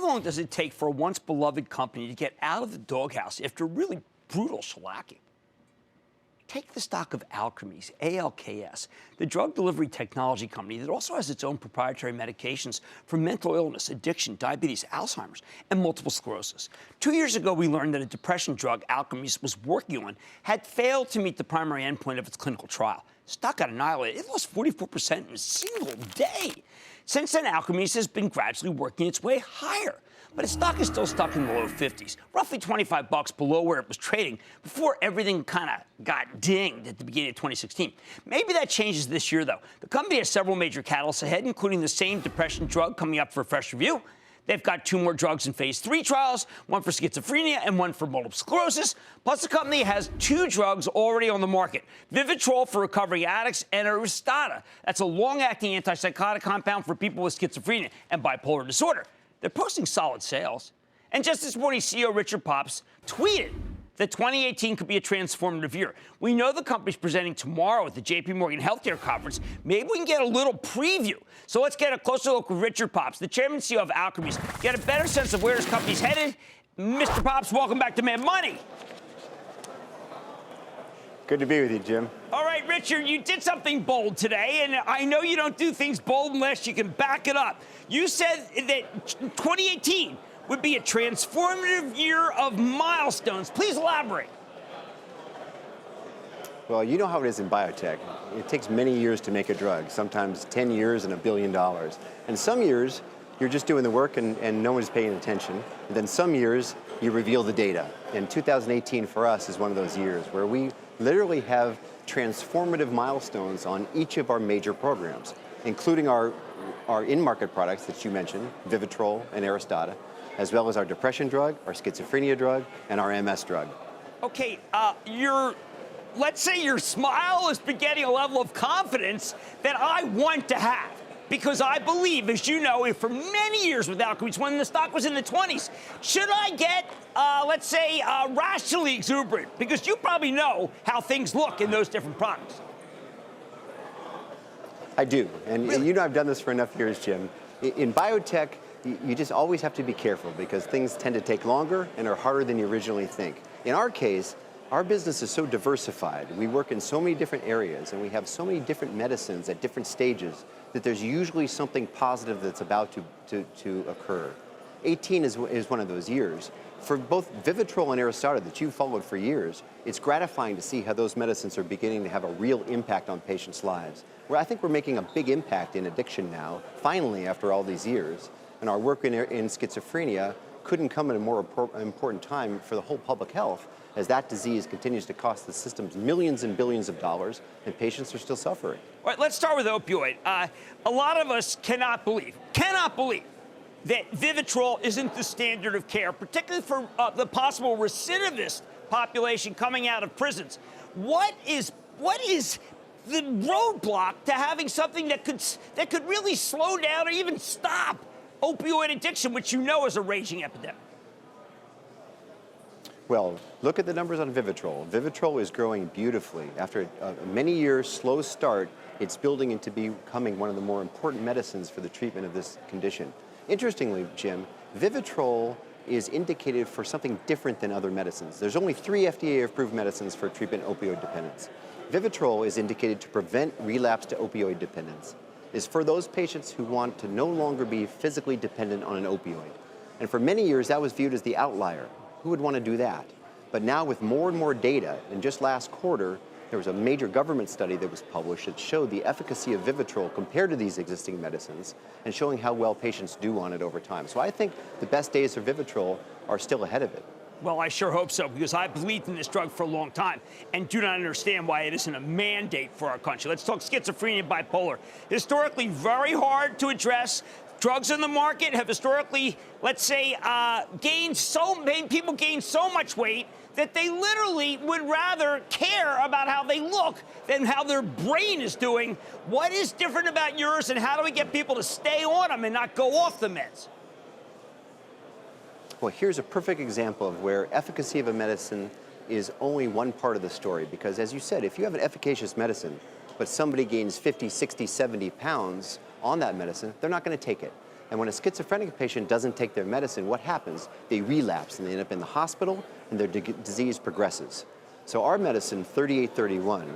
long does it take for a once beloved company to get out of the doghouse after a really brutal shellacking? Take the stock of Alkermes, ALKS, the drug delivery technology company that also has its own proprietary medications for mental illness, addiction, diabetes, Alzheimer's, and multiple sclerosis. 2 years ago, we learned that a depression drug Alkermes was working on had failed to meet the primary endpoint of its clinical trial. Stock got annihilated. It lost 44% in a single day. Since then, Alkermes has been gradually working its way higher. But its stock is still stuck in the low 50s, roughly $25 below where it was trading before everything kind of got dinged at the beginning of 2016. Maybe that changes this year, though. The company has several major catalysts ahead, including the same depression drug coming up for a fresh review. They've got 2 more drugs in phase 3 trials, one for schizophrenia and one for multiple sclerosis. Plus, the company has 2 drugs already on the market, Vivitrol for recovering addicts and Aristada. That's a long-acting antipsychotic compound for people with schizophrenia and bipolar disorder. They're posting solid sales. And just this morning, CEO Richard Pops tweeted that 2018 could be a transformative year. We know the company's presenting tomorrow at the JP Morgan Healthcare Conference. Maybe we can get a little preview. So let's get a closer look with Richard Pops, the chairman and CEO of Alkermes, get a better sense of where this company's headed. Mr. Pops, welcome back to Mad Money. Good to be with you, Jim. All right, Richard, you did something bold today, and I know you don't do things bold unless you can back it up. You said that 2018 would be a transformative year of milestones. Please elaborate. Well, you know how it is in biotech. It takes many years to make a drug, sometimes 10 years and $1 billion. And some years, you're just doing the work and no one's paying attention. And then some years, you reveal the data. And 2018 for us is one of those years where we literally have transformative milestones on each of our major programs, including our in-market products that you mentioned, Vivitrol and Aristada, as well as our depression drug, our schizophrenia drug, and our MS drug. Okay, let's say your smile is begetting a level of confidence that I want to have. Because I believe, as you know, for many years with Alkermes, when the stock was in the 20s, should I get, let's say, rationally exuberant? Because you probably know how things look in those different products. I do. And Really? you know I've done this for enough years, Jim. In biotech, you just always have to be careful because things tend to take longer and are harder than you originally think. In our case, our business is so diversified. We work in so many different areas and we have so many different medicines at different stages that there's usually something positive that's about to occur. 18 is one of those years. For both Vivitrol and Aristada that you've followed for years, it's gratifying to see how those medicines are beginning to have a real impact on patients' lives. Where I think we're making a big impact in addiction now, finally, after all these years. And our work in schizophrenia couldn't come at a more important time for the whole public health, as that disease continues to cost the systems millions and billions of dollars, and patients are still suffering. All right, let's start with opioid. A lot of us cannot believe that Vivitrol isn't the standard of care, particularly for the possible recidivist population coming out of prisons. What is the roadblock to having something that could really slow down or even stop opioid addiction, which you know is a raging epidemic? Well, look at the numbers on Vivitrol. Vivitrol is growing beautifully. After a many years slow start, it's building into becoming one of the more important medicines for the treatment of this condition. Interestingly, Jim, Vivitrol is indicated for something different than other medicines. There's only 3 FDA-approved medicines for treatment opioid dependence. Vivitrol is indicated to prevent relapse to opioid dependence. It's for those patients who want to no longer be physically dependent on an opioid. And for many years, that was viewed as the outlier. Who would want to do that? But now with more and more data, and just last quarter, there was a major government study that was published that showed the efficacy of Vivitrol compared to these existing medicines and showing how well patients do on it over time. So I think the best days for Vivitrol are still ahead of it. Well, I sure hope so, because I believed in this drug for a long time and do not understand why it isn't a mandate for our country. Let's talk schizophrenia and bipolar. Historically, very hard to address. Drugs in the market have historically, let's say, people gain so much weight that they literally would rather care about how they look than how their brain is doing. What is different about yours, and how do we get people to stay on them and not go off the meds? Well, here's a perfect example of where efficacy of a medicine is only one part of the story. Because as you said, if you have an efficacious medicine, but somebody gains 50, 60, 70 pounds on that medicine, they're not going to take it. And when a schizophrenic patient doesn't take their medicine, what happens? They relapse and they end up in the hospital and their disease progresses. So our medicine, 3831,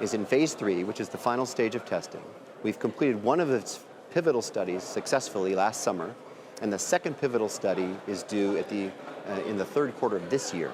is in phase 3, which is the final stage of testing. We've completed one of its pivotal studies successfully last summer, and the second pivotal study is due at in the third quarter of this year.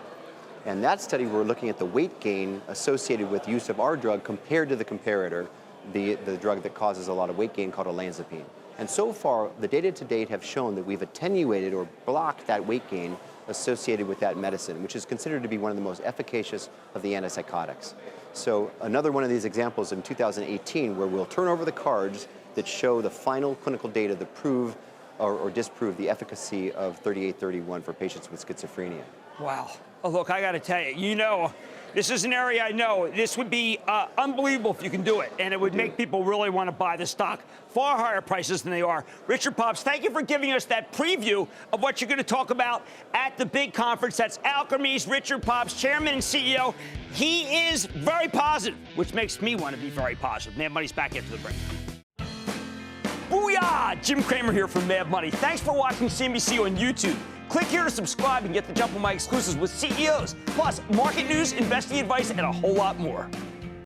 And that study, we're looking at the weight gain associated with use of our drug compared to the comparator, the drug that causes a lot of weight gain called olanzapine. And so far, the data to date have shown that we've attenuated or blocked that weight gain associated with that medicine, which is considered to be one of the most efficacious of the antipsychotics. So another one of these examples in 2018 where we'll turn over the cards that show the final clinical data that prove or disprove the efficacy of 3831 for patients with schizophrenia. Wow. Oh, look, I got to tell you, this is an area I know. This would be unbelievable if you can do it, and it would make people really want to buy the stock. Far higher prices than they are. Richard Pops, thank you for giving us that preview of what you're going to talk about at the big conference. That's Alkermes, Richard Pops, Chairman and CEO. He is very positive, which makes me want to be very positive. Mad Money's back after the break. Booyah! Jim Cramer here from Mad Money. Thanks for watching CNBC on YouTube. Click here to subscribe and get the jump on my exclusives with CEOs, plus market news, investing advice, and a whole lot more.